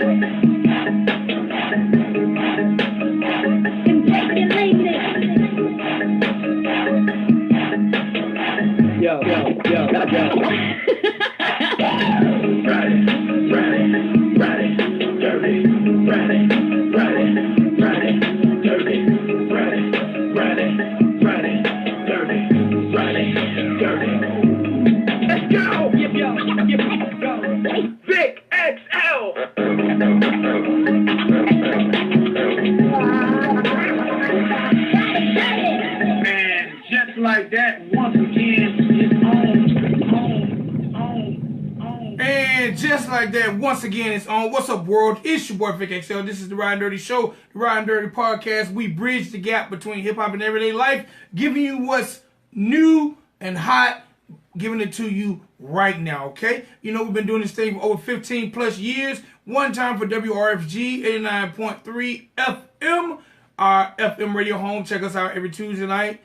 Yo. Let's go! Vic XL! And just like that, once again, it's on. And just like that, once again, it's on. What's up, world? It's your boy, Vic XL. This is the Ridin Durty Show, the Ridin Durty Podcast. We bridge the gap between hip-hop and everyday life, giving you what's new and hot, giving it to you right now, okay? You know, we've been doing this thing for over 15 plus years. One time for WRFG 89.3 FM, our FM radio home. Check us out every Tuesday night,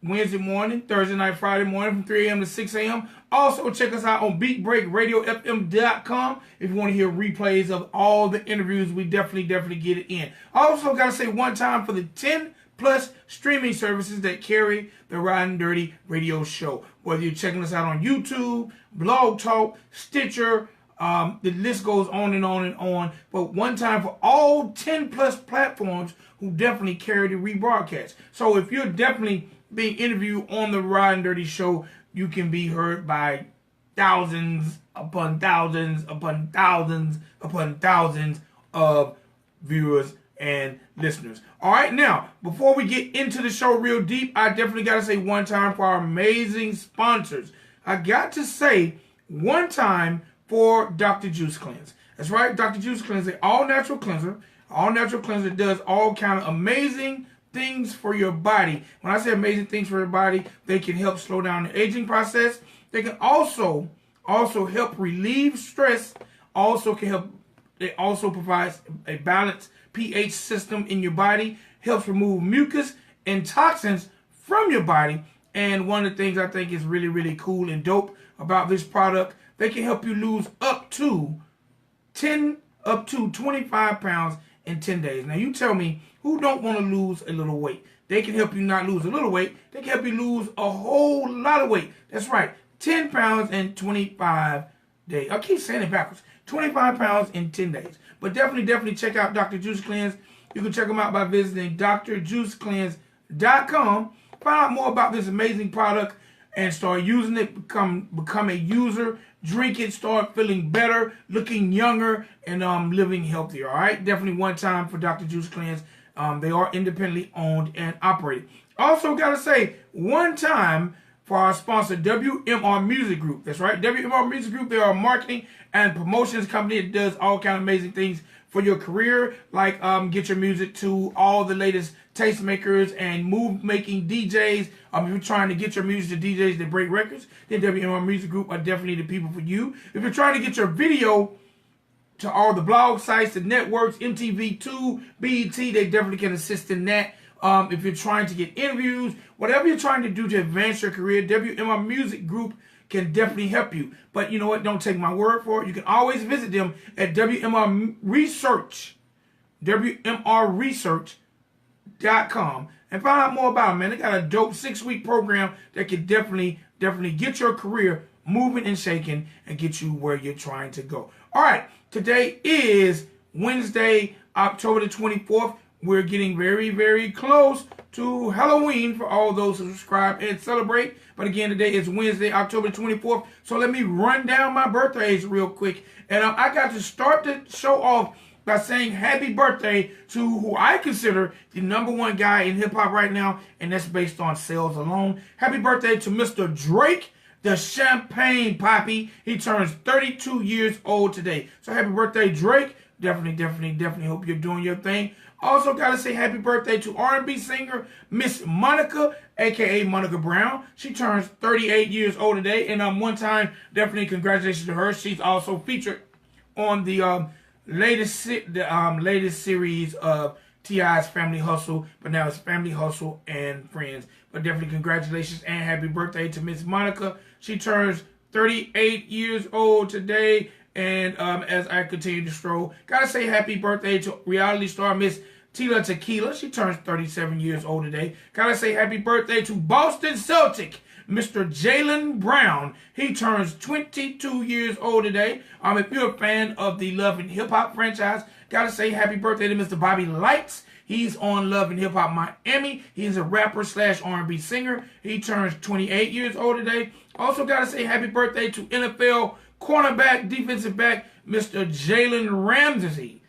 Wednesday morning, Thursday night, Friday morning from 3 a.m. to 6 a.m. Also, check us out on BeatBreakRadioFM.com if you want to hear replays of all the interviews. We definitely get it in. Also, got to say one time for the 10 plus streaming services that carry the Ridin Durty radio show. Whether you're checking us out on YouTube, Blogtalk, Stitcher, the list goes on and on and on. But one time for all 10 plus platforms who definitely carry the rebroadcast. So if you're definitely being interviewed on the Ridin Durty show, you can be heard by thousands upon thousands upon thousands upon thousands of viewers and listeners. All right, now, before we get into the show real deep, I definitely got to say one time for our amazing sponsors. I got to say one time for Dr. Juice Cleanse. That's right, Dr. Juice Cleanse, an all-natural cleanser. All-natural cleanser does all kind of amazing things for your body. When I say amazing things for your body, they can help slow down the aging process. They can also help relieve stress. It also provides a balanced pH system in your body, helps remove mucus and toxins from your body. And one of the things I think is really cool and dope about this product, they can help you lose up to 25 pounds in 10 days. Now you tell me, who don't want to lose a little weight? They can help you not lose a little weight. They can help you lose a whole lot of weight. That's right, 10 pounds in 25 days. I keep saying it backwards. 25 pounds in 10 days. But definitely check out Dr. Juice Cleanse. You can check them out by visiting drjuicecleanse.com. Find out more about this amazing product and start using it. Become a user. Drink it. Start feeling better, looking younger, and living healthier. All right. Definitely one time for Dr. Juice Cleanse. They are independently owned and operated. Also, gotta say one time for our sponsor, WMR Music Group. That's right, WMR Music Group. They are a marketing and promotions company that does all kind of amazing things for your career, like get your music to all the latest tastemakers and move-making DJs. If you're trying to get your music to DJs that break records, then WMR Music Group are definitely the people for you. If you're trying to get your video to all the blog sites, the networks, MTV2, BET, they definitely can assist in that. If you're trying to get interviews, whatever you're trying to do to advance your career, WMR Music Group can definitely help you. But you know what? Don't take my word for it. You can always visit them at WMRresearch.com and find out more about them, man. They got a dope 6-week program that can definitely get your career moving and shaking and get you where you're trying to go. All right, today is Wednesday, October the 24th. We're getting very close to Halloween for all those who subscribe and celebrate. But again, today is Wednesday, October 24th. So let me run down my birthdays real quick. And I got to start the show off by saying happy birthday to who I consider the #1 guy in hip-hop right now. And that's based on sales alone. Happy birthday to Mr. Drake, the Champagne Poppy. He turns 32 years old today. So happy birthday, Drake. Definitely hope you're doing your thing. Also got to say happy birthday to R&B singer Miss Monica, a.k.a. Monica Brown. She turns 38 years old today. And one time, definitely congratulations to her. She's also featured on the latest series of T.I.'s Family Hustle. But now it's Family Hustle and Friends. But definitely congratulations and happy birthday to Miss Monica. She turns 38 years old today. And as I continue to stroll, gotta say happy birthday to reality star Miss Tila Tequila. She turns 37 years old today. Gotta say happy birthday to Boston Celtic Mr. Jaylen Brown. He turns 22 years old today. If you're a fan of the Love and Hip Hop franchise, gotta say happy birthday to Mr. Bobby Lights. He's on Love and Hip Hop Miami. He's a rapper / R&B singer. He turns 28 years old today. Also gotta say happy birthday to NFL cornerback, defensive back, Mr. Jalen Ramsey.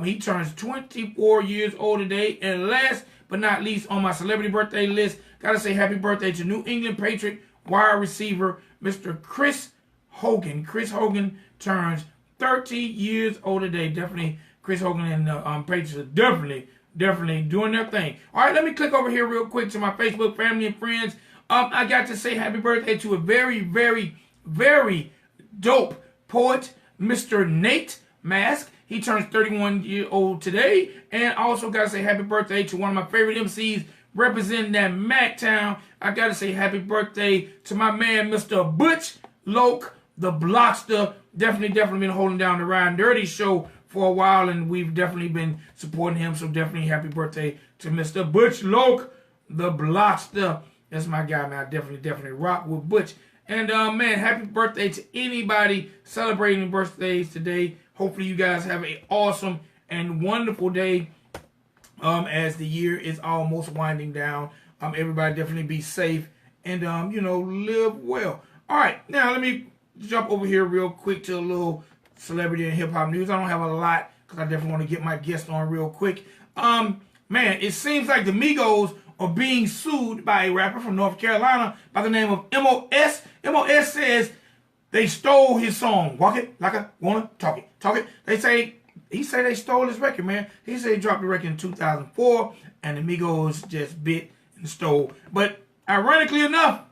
He turns 24 years old today. And last but not least on my celebrity birthday list, gotta say happy birthday to New England Patriot wide receiver, Mr. Chris Hogan. Chris Hogan turns 30 years old today. Definitely, Chris Hogan and the Patriots are definitely doing their thing. All right, let me click over here real quick to my Facebook family and friends. I got to say happy birthday to a very, very, very dope poet, Mr. Nate Mask. He turns 31 years old today. And I also got to say happy birthday to one of my favorite MCs representing that MacTown. I got to say happy birthday to my man, Mr. Butch Loke, the Blockster. Definitely been holding down the Ridin Durty show for a while, and we've definitely been supporting him. So definitely happy birthday to Mr. Butch Loke, the Blockster. That's my guy, man. I definitely rock with Butch. And man, happy birthday to anybody celebrating birthdays today. Hopefully you guys have an awesome and wonderful day as the year is almost winding down. Everybody definitely be safe and, live well. All right, now let me jump over here real quick to a little celebrity and hip-hop news. I don't have a lot because I definitely want to get my guest on real quick. Man, it seems like the Migos are being sued by a rapper from North Carolina by the name of MOS. MOS says they stole his song, Walk It Like I Wanna Talk It. Talk It. He say they stole his record, man. He said he dropped the record in 2004, and the Migos just bit and stole. But ironically enough,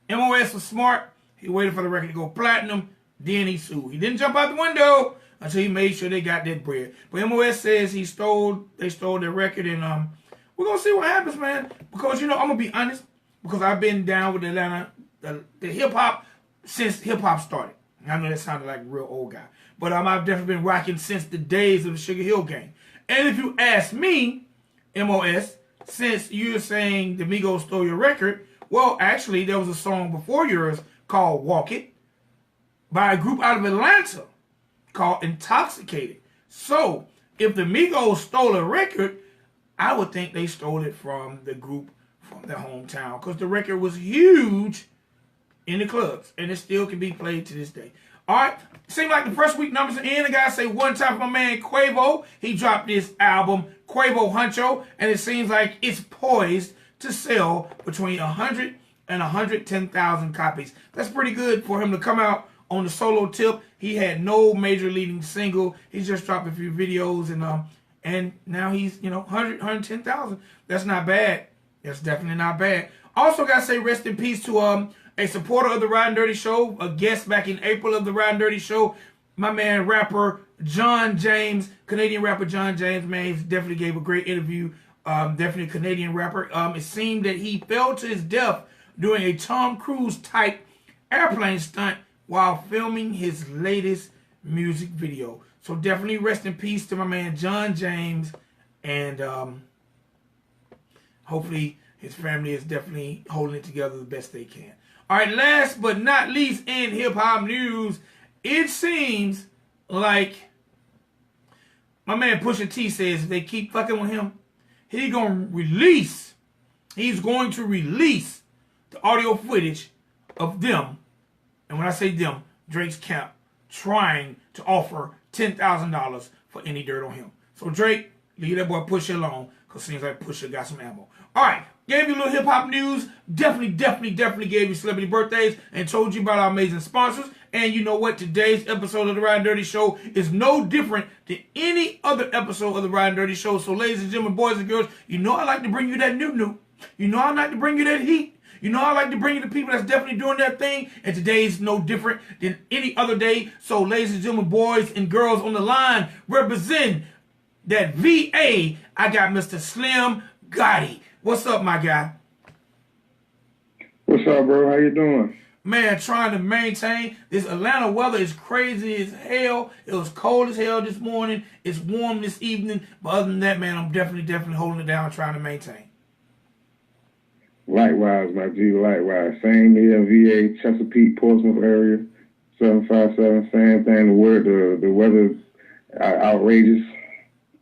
MOS was smart. He waited for the record to go platinum, then he sued. He didn't jump out the window until he made sure they got that bread. But MOS says they stole their record, and we're gonna see what happens, man. Because I'm gonna be honest, because I've been down with Atlanta, the hip hop since hip hop started. I know that sounded like a real old guy, but I've definitely been rocking since the days of the Sugar Hill Gang. And if you ask me, MOS, since you're saying the Migos stole your record, well, actually there was a song before yours called Walk It by a group out of Atlanta called Intoxicated. So if the Migos stole a record, I would think they stole it from the group from their hometown, because the record was huge in the clubs, and it still can be played to this day. All right, seems like the first week numbers are in. I gotta say one time for my man Quavo. He dropped this album, Quavo Huncho, and it seems like it's poised to sell between 100 and 110,000 copies. That's pretty good for him to come out on the solo tip. He had no major leading single. He just dropped a few videos, and now he's 100, 110,000. That's not bad. That's definitely not bad. Also gotta say rest in peace to a supporter of the Ridin Durty show, a guest back in April of the Ridin Durty show, my man rapper John James, Canadian rapper John James. Man, he definitely gave a great interview. Definitely a Canadian rapper. It seemed that he fell to his death doing a Tom Cruise type airplane stunt while filming his latest music video. So definitely rest in peace to my man John James, and hopefully his family is definitely holding it together the best they can. All right, last but not least in hip-hop news, it seems like my man Pusha T says if they keep fucking with him, he's going to release the audio footage of them, and when I say them, Drake's camp, trying to offer $10,000 for any dirt on him. So Drake, leave that boy Pusha alone, because it seems like Pusha got some ammo. All right, gave you a little hip-hop news. Definitely gave you celebrity birthdays and told you about our amazing sponsors. And you know what? Today's episode of the Ridin Durty Show is no different than any other episode of the Ridin Durty Show. So ladies and gentlemen, boys and girls, you know I like to bring you that new. You know I like to bring you that heat. You know I like to bring you the people that's definitely doing their thing. And today's no different than any other day. So ladies and gentlemen, boys and girls on the line, represent that VA, I got Mr. Slym Goddi. What's up, my guy? What's up, bro? How you doing? man, trying to maintain. This Atlanta weather is crazy as hell. It was cold as hell this morning. It's warm this evening. But other than that, man, I'm definitely holding it down, trying to maintain. Likewise, my G, likewise. Same here, VA, Chesapeake, Portsmouth area, 757, same thing. The weather's outrageous.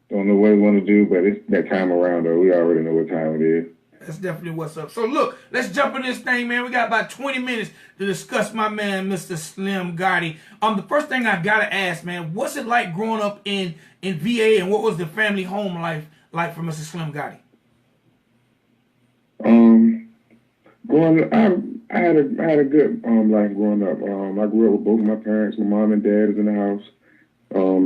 Don't know what we want to do, but it's that time around, though. We already know what time it is. That's definitely what's up. So, look, let's jump in this thing, man. We got about 20 minutes to discuss my man, Mr. Slym Goddi. The first thing I got to ask, man, what's it like growing up in VA, and what was the family home life like for Mr. Slym Goddi? Growing up, I had a good life growing up. I grew up with both of my parents. My mom and dad is in the house.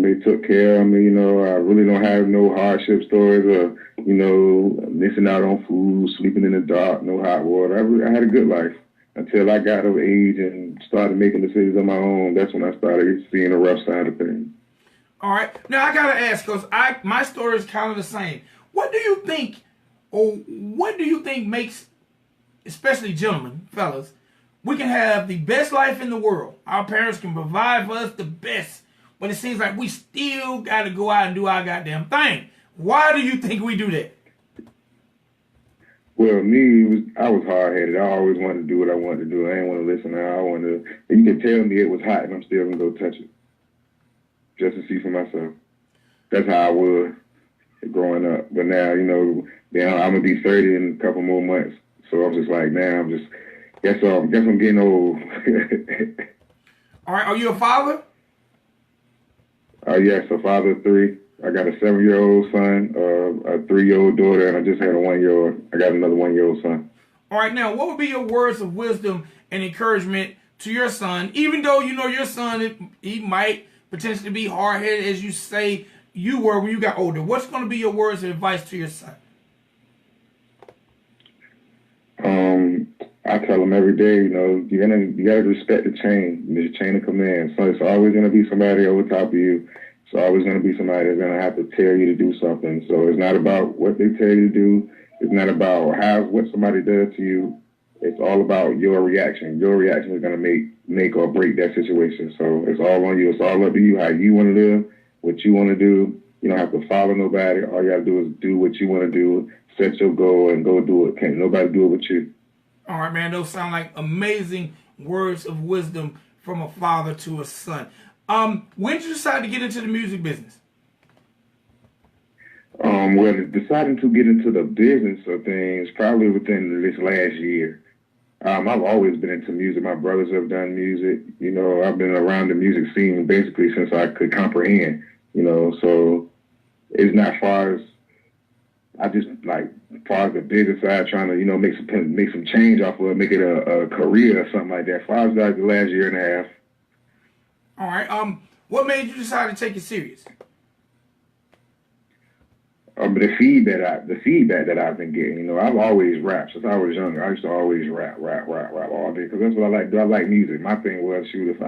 They took care of me. You know, I really don't have no hardship stories or, you know, missing out on food, sleeping in the dark, no hot water. I had a good life until I got of age and started making decisions on my own. That's when I started seeing the rough side of things. All right. Now, I got to ask, because my story is kind of the same. What do you think makes, especially gentlemen, fellas, we can have the best life in the world? Our parents can provide for us the best, but it seems like we still got to go out and do our goddamn thing. Why do you think we do that? Well, I was hard-headed. I always wanted to do what I wanted to do. I didn't want to listen. You could tell me it was hot, and I'm still going to go touch it just to see for myself. That's how I was growing up. But now, you know, I'm going to be 30 in a couple more months. So I'm just like, now guess I'm getting old. All right, are you a father? Yes, a father of 3. I got a 7-year-old son, a 3-year-old daughter, and I just had a 1-year-old. I got another 1-year-old son. All right, now, what would be your words of wisdom and encouragement to your son, even though you know your son, he might potentially be hard-headed, as you say you were when you got older? What's going to be your words of advice to your son? I tell them every day, you know, you gotta respect the chain of command. So it's always gonna be somebody over top of you. It's always gonna be somebody that's gonna have to tell you to do something. So it's not about what they tell you to do. It's not about what somebody does to you. It's all about your reaction. Your reaction is gonna make or break that situation. So it's all on you. It's all up to you how you want to live, what you want to do. You don't have to follow nobody. All you gotta do is do what you want to do. Set your goal and go do it. Can't nobody do it but you. All right, man. Those sound like amazing words of wisdom from a father to a son. When did you decide to get into the music business? Well, deciding to get into the business of things probably within this last year. I've always been into music. My brothers have done music. You know, I've been around the music scene basically since I could comprehend. You know, so it's not far as I just like far as the business side, trying to, you know, make some change off of it, make it a career or something like that. Far as like the last year and a half. All right. What made you decide to take it serious? The feedback that I've been getting, you know, I've always rapped since I was younger. I used to always rap all day because that's what I like to do. I like music. My thing was, shoot, if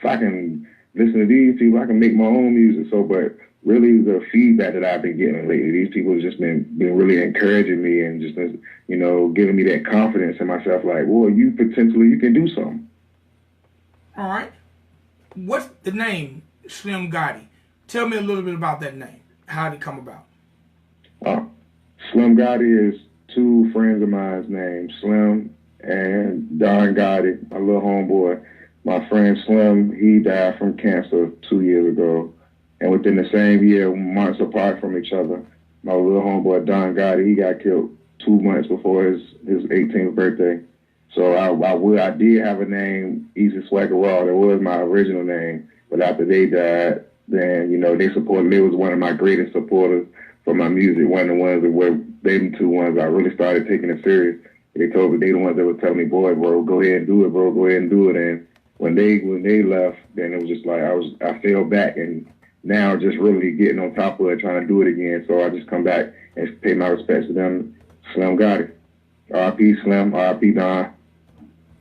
I can listen to these people, I can make my own music. So, but really the feedback that I've been getting lately, these people have just been really encouraging me and just, you know, giving me that confidence in myself. Like, well, you can do something. All right. What's the name, Slym Goddi? Tell me a little bit about that name. How did it come about? Slym Goddi is 2 friends of mine's names, Slym and Don Goddi, my little homeboy. My friend Slym, he died from cancer 2 years ago. And within the same year, months apart from each other, my little homeboy Don Goddi, he got killed 2 months before his 18th birthday. So I did have a name, Easy Swagger Raw. That was my original name. But after they died, then, you know, they supported me. It was one of my greatest supporters for my music. One of the ones that were, they the 2 ones I really started taking it serious. They told me, they the ones that would tell me, boy, bro, go ahead and do it, bro, go ahead and do it. And when they left, then it was just like, I fell back and now just really getting on top of it, trying to do it again. So I just come back and pay my respects to them. Slym Goddi. R.I.P. Slym, R.I.P. Don.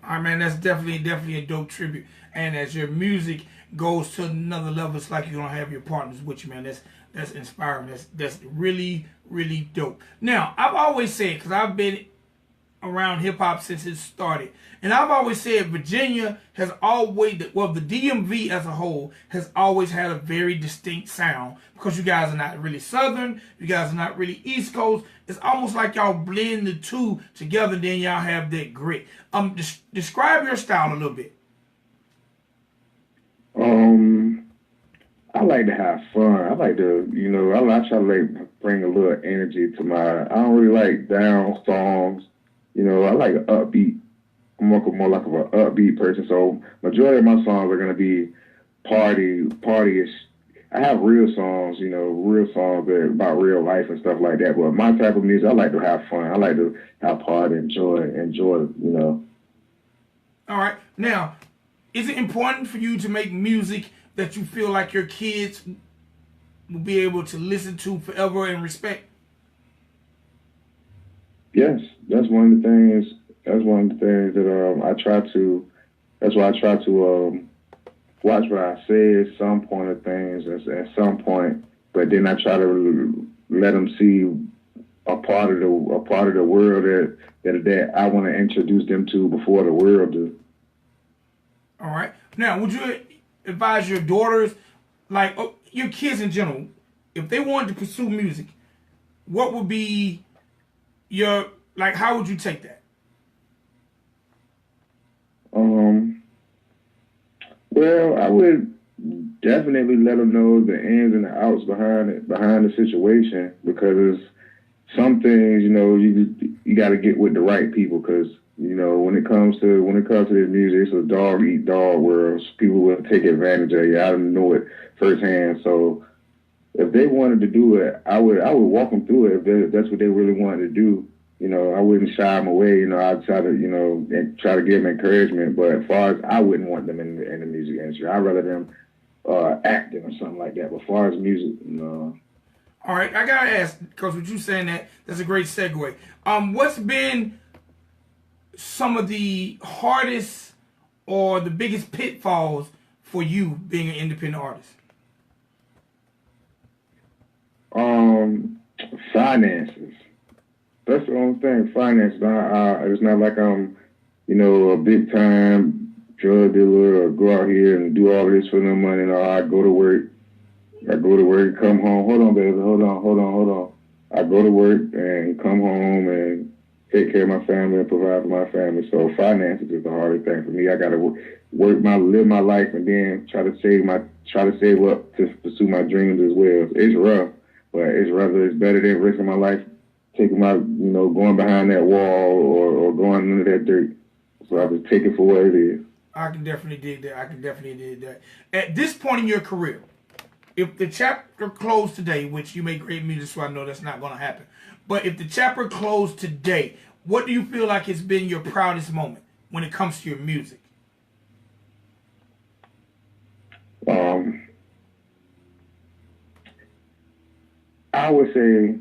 All right, man, that's definitely a dope tribute. And as your music goes to another level, it's like you're going to have your partners with you, man. That's inspiring. That's really, really dope. Now, I've always said, because I've been around hip hop since it started. And I've always said Virginia has always, well, the DMV as a whole has always had a very distinct sound because you guys are not really Southern, you guys are not really East Coast. It's almost like y'all blend the two together, then y'all have that grit. Describe your style a little bit. I like to have fun. I like to, I try to like bring a little energy to my. I don't really like down songs. I like an upbeat. I'm more like an upbeat person. So majority of my songs are gonna be partyish. I have real songs, real songs that about real life and stuff like that. But my type of music, I like to have fun. I like to have party, enjoy. All right. Now, is it important for you to make music that you feel like your kids will be able to listen to forever and respect? Yes, that's one of the things. That's one of the things that I try to. That's why I try to watch what I say at some point of things at some point, but then I try to let them see a part of the world that I want to introduce them to before the world do. All right. Now, would you advise your daughters, like your kids in general, if they wanted to pursue music, what would be your, like, how would you take that? Well, I would definitely let them know the ins and the outs behind the situation, because some things, you got to get with the right people, because when it comes to this music, it's a dog eat dog world. People will take advantage of you. I know it firsthand. So if they wanted to do it, I would walk them through it if that's what they really wanted to do. I wouldn't shy them away. I'd try to, try to give them encouragement. But as far as, I wouldn't want them in the music industry. I'd rather them acting or something like that. But as far as music, no. All right, I gotta ask, because with you saying that's a great segue. What's been some of the hardest or the biggest pitfalls for you being an independent artist? Finances. That's the only thing. Finances. It's not like I'm, a big time drug dealer or go out here and do all this for no money. No, I go to work. Come home. Hold on, baby. Hold on. I go to work and come home and take care of my family and provide for my family. So finances is the hardest thing for me. I gotta live my life, and then try to save up to pursue my dreams as well. It's rough, but it's better than risking my life, taking my, going behind that wall or going into that dirt. So I just take it for what it is. I can definitely dig that. At this point in your career, if the chapter closed today, which you make great music, so I know that's not going to happen, but if the chapter closed today, what do you feel like has been your proudest moment when it comes to your music? I would say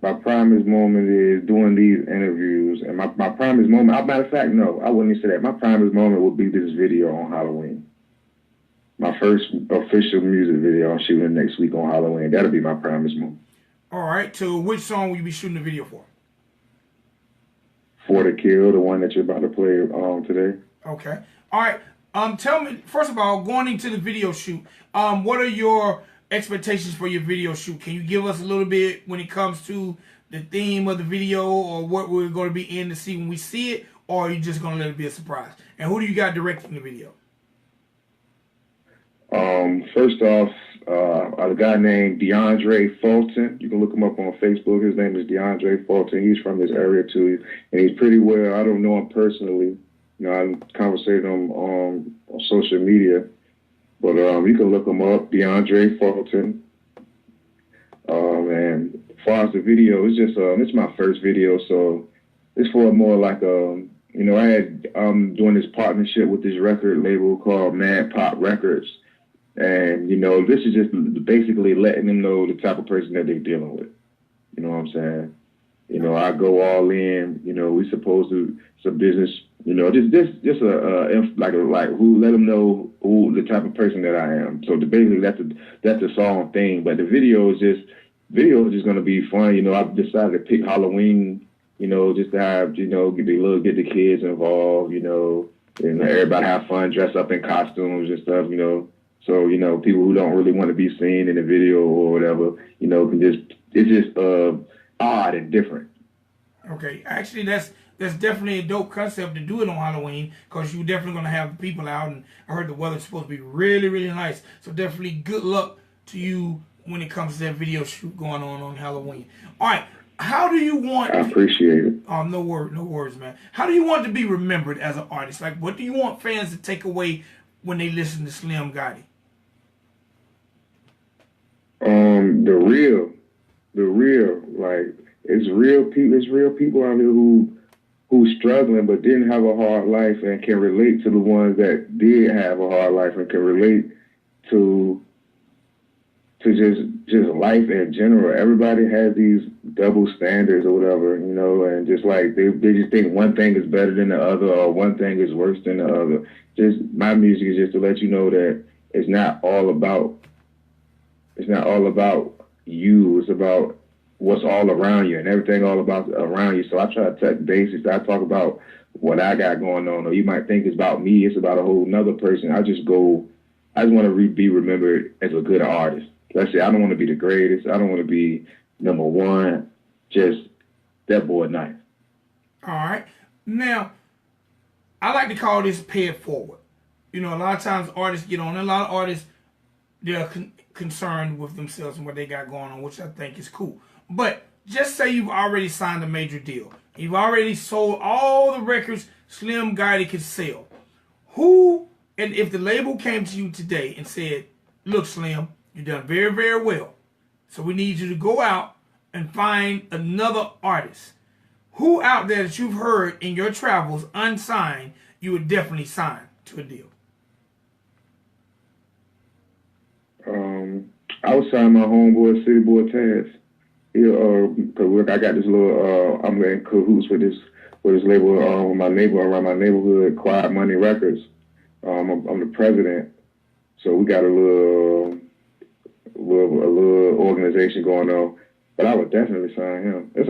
my proudest moment is doing these interviews. And my proudest moment, as a matter of fact, no, I wouldn't even say that. My proudest moment would be this video on Halloween. My first official music video I'm shooting next week on Halloween. That'll be my proudest moment. All right. So which song will you be shooting the video for? For the Kill, the one that you're about to play today. Okay. All right. Tell me, first of all, going into the video shoot, what are your expectations for your video shoot? Can you give us a little bit when it comes to the theme of the video, or what we're going to be in to see when we see it, or are you just going to let it be a surprise? And who do you got directing the video? First off, a guy named DeAndre Fulton. You can look him up on Facebook. His name is DeAndre Fulton. He's from this area too, and he's pretty well. I don't know him personally. I'm conversating on social media, but you can look him up, DeAndre Fulton. And as far as the video, it's just it's my first video, so it's for more like I had doing this partnership with this record label called Mad Pop Records. And, this is just basically letting them know the type of person that they're dealing with. You know what I'm saying? I go all in, we supposed to, it's a business, just who, let them know who the type of person that I am. So basically that's the song thing. But the video is just going to be fun. I've decided to pick Halloween you know, just to have, you know, get the kids involved, you know, and everybody have fun, dress up in costumes and stuff, you know. So, you know, people who don't really want to be seen in the video or whatever, you know, it's just odd and different. Okay, actually, that's definitely a dope concept to do it on Halloween, because you're definitely gonna have people out, and I heard the weather's supposed to be really, really nice. So definitely good luck to you when it comes to that video shoot going on Halloween. All right, how do you want? I appreciate it. Oh, no words, man. How do you want to be remembered as an artist? Like, what do you want fans to take away when they listen to Slym Goddi? The real, like, it's real people out here who's struggling but didn't have a hard life and can relate to the ones that did have a hard life and can relate to just life in general. Everybody has these double standards or whatever, you know, and just like they just think one thing is better than the other or one thing is worse than the other. Just my music is just to let you know that it's not all about you. It's about what's all around you and everything all about around you. So I try to touch basics. I talk about what I got going on, or you might think it's about me. It's about a whole nother person. I just want to be remembered as a good artist. That's it. I don't want to be the greatest. I don't want to be number one. Just that boy nice. All right. Now, I like to call this pay it forward. You know, a lot of times artists get on. A lot of artists, they're concerned with themselves and what they got going on, which I think is cool. But just say you've already signed a major deal. You've already sold all the records Slym Goddi could sell. And if the label came to you today and said, look, Slym, you've done very, very well, so we need you to go out and find another artist. Who out there that you've heard in your travels unsigned, you would definitely sign to a deal? I was signing my homeboy, City Boy Taz. Cause I got this little, I'm in cahoots with this label, my neighbor around my neighborhood, Quiet Money Records. I'm the president, so we got a little organization going on. But I would definitely sign him. I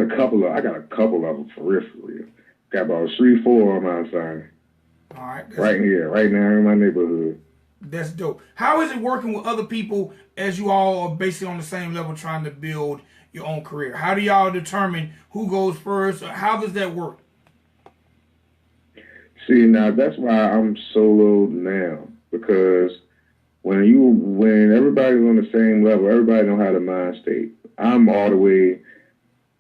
got a couple of them for real. Got about 3-4 of mine signed. All right. Right here, right now in my neighborhood. That's dope. How is it working with other people as you all are basically on the same level trying to build your own career? How do y'all determine who goes first? Or how does that work? See, now that's why I'm solo now, because when everybody's on the same level, everybody know how the mind state. I'm all the way.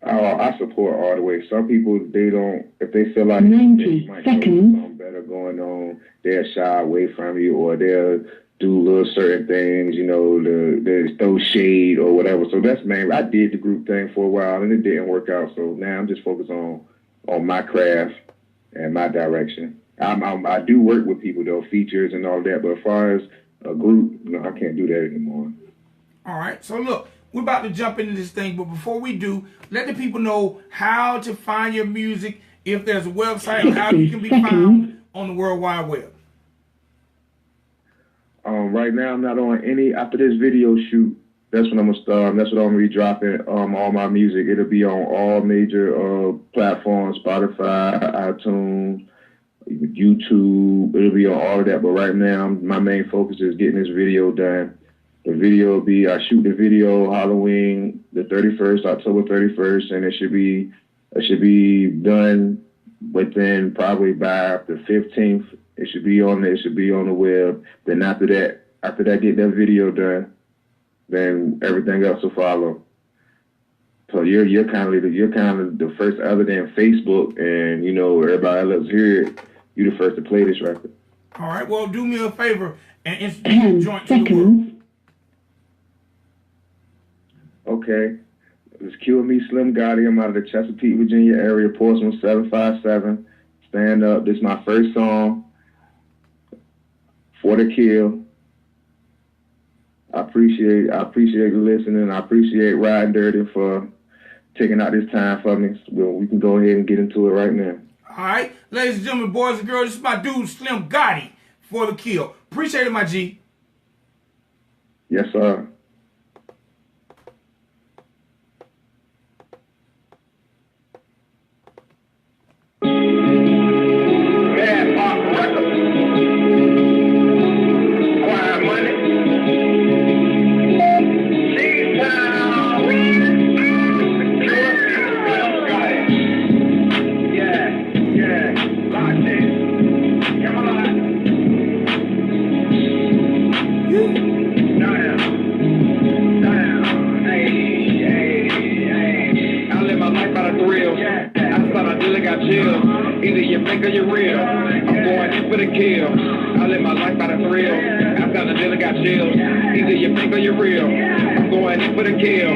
I support all the way. Some people, they don't, if they feel like 90 might seconds. Something better going on, they'll shy away from you, or they'll do little certain things, you know, they throw shade or whatever. So that's mainly, I did the group thing for a while and it didn't work out. So now I'm just focused on my craft and my direction. I do work with people though, features and all that, but as far as a group, no, I can't do that anymore. All right. So look, we're about to jump into this thing, but before we do, let the people know how to find your music, if there's a website, or how you can be found on the World Wide Web. Right now, I'm not on any. After this video shoot, that's when I'm gonna start. That's what I'm gonna be dropping. All my music. It'll be on all major platforms: Spotify, iTunes, YouTube. It'll be on all of that. But right now, my main focus is getting this video done. The video will be, I shoot the video Halloween the 31st, October 31st, and it should be done within probably by the 15th. It should be on the web. Then after that, get that video done, then everything else will follow. So you're kind of the first, other than Facebook and, you know, everybody else here, you the first to play this record. All right. Well, do me a favor and introduce the joint to the world. Okay. It's Kill Me, Slym Goddi. I'm out of the Chesapeake, Virginia area, Portsmouth 757. Stand Up. This is my first song, For the Kill. I appreciate you listening. I appreciate Ridin Durty for taking out this time for me. So we can go ahead and get into it right now. All right. Ladies and gentlemen, boys and girls, this is my dude, Slym Goddi, For the Kill. Appreciate it, my G. Yes, sir. chills. Either you fake or you real. I'm going in for the kill. I live my life by the thrill. Outside the dealer got chills. Either you fake or you real. I'm going in for the kill.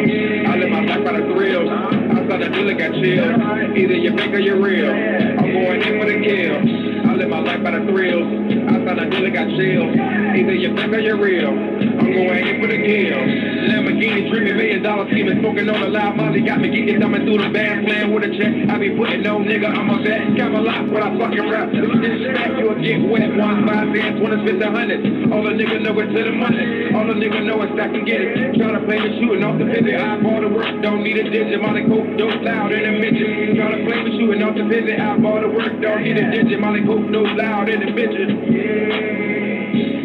I live my life by the thrills. Outside the dealer got chills. Either you fake or you real. I'm going in for the kill. I live my life by the thrills. Outside the dealer got chills. Either you fake or you real. I'm going in for the kill. Lamborghini dreaming $1 million scheming, smoking on a loud molly, got me geeking, thumbing through the band, playing with a check. I be putting no nigga, I'm a vet. Camelot when I fucking rap. If you disrespect, you'll get wet. 1, 5, 10, 20, 50, 100. All the niggas know it's to the money. All the niggas know it's stack and get it. Try to play the shooting off the visit. I bought the work, don't need a digit. Molly coke, dope loud in the midget. Try to play the shooting off the visit. I bought the work, don't need a digit. Molly coke, dope loud in the midget.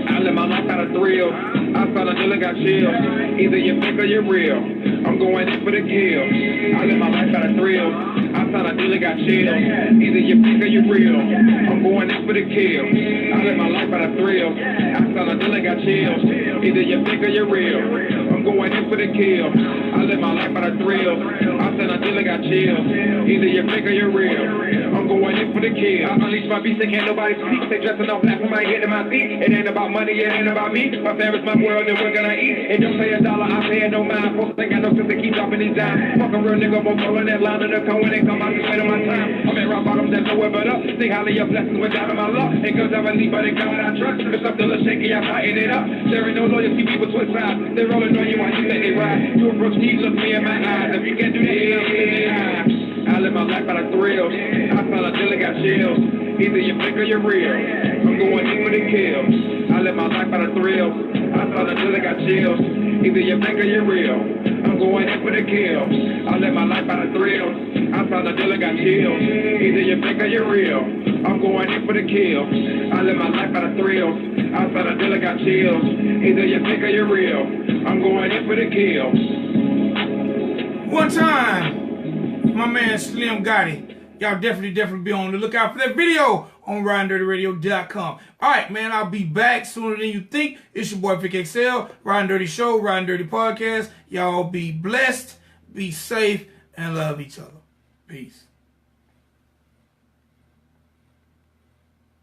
I live my life out of thrill. Outside the dealer got chills. Either you fake or you real. I'm going in for the kill. I live my life out of thrill. Outside the dealer got chills. Either you fake or you real. I'm going in for the kill. I live my life out of thrill. Outside the dealer got chills. Either you fake or you real. I'm going in for the kill. I live my life out of thrill. Outside the dealer got chills. Either you fake or you real. I'm going in for the kill. I unleash my beast and can't nobody speak. They dressing all black from my head to my feet. It ain't about money, it ain't about me. My family's my world and we're gonna eat. It don't pay $1, I pay it no mind. Folks think I know since they keep dropping these dimes. Fuck a real nigga, won't call in that line of the cone when they come out to wait on my time. I'm at rock bottom, that's nowhere but up. Sing highly your blessings went down to my luck. Ain't cause I believe, but in God I trust. If something a little shaky, I'm fighting it up. There ain't no loyalty, people twist sides. They rolling on you while you think they ride. You approach me, look me in my eyes. If you can't do that, I'll in their eyes. I live my life out of thrills. I felt a dealer got chills. Either you fake or you're real. I'm going in for the kill. I live my life out of thrills. I felt a dealer got chills. Either you fake or you're real. I'm going in for the kill. I live my life out of thrills. I felt a dealer got chills. Either you fake or you're real. I'm going in for the kill. I live my life out of thrills. I felt a dealer got chills. Either you fake or you're real. I'm going in for the kill. One time, my man Slym Goddi. Y'all definitely be on the lookout for that video on RidinDurtyRadio.com. Alright, man, I'll be back sooner than you think. It's your boy Vic XL, Ridin Durty Show, Ridin Durty Podcast. Y'all be blessed, be safe, and love each other. Peace.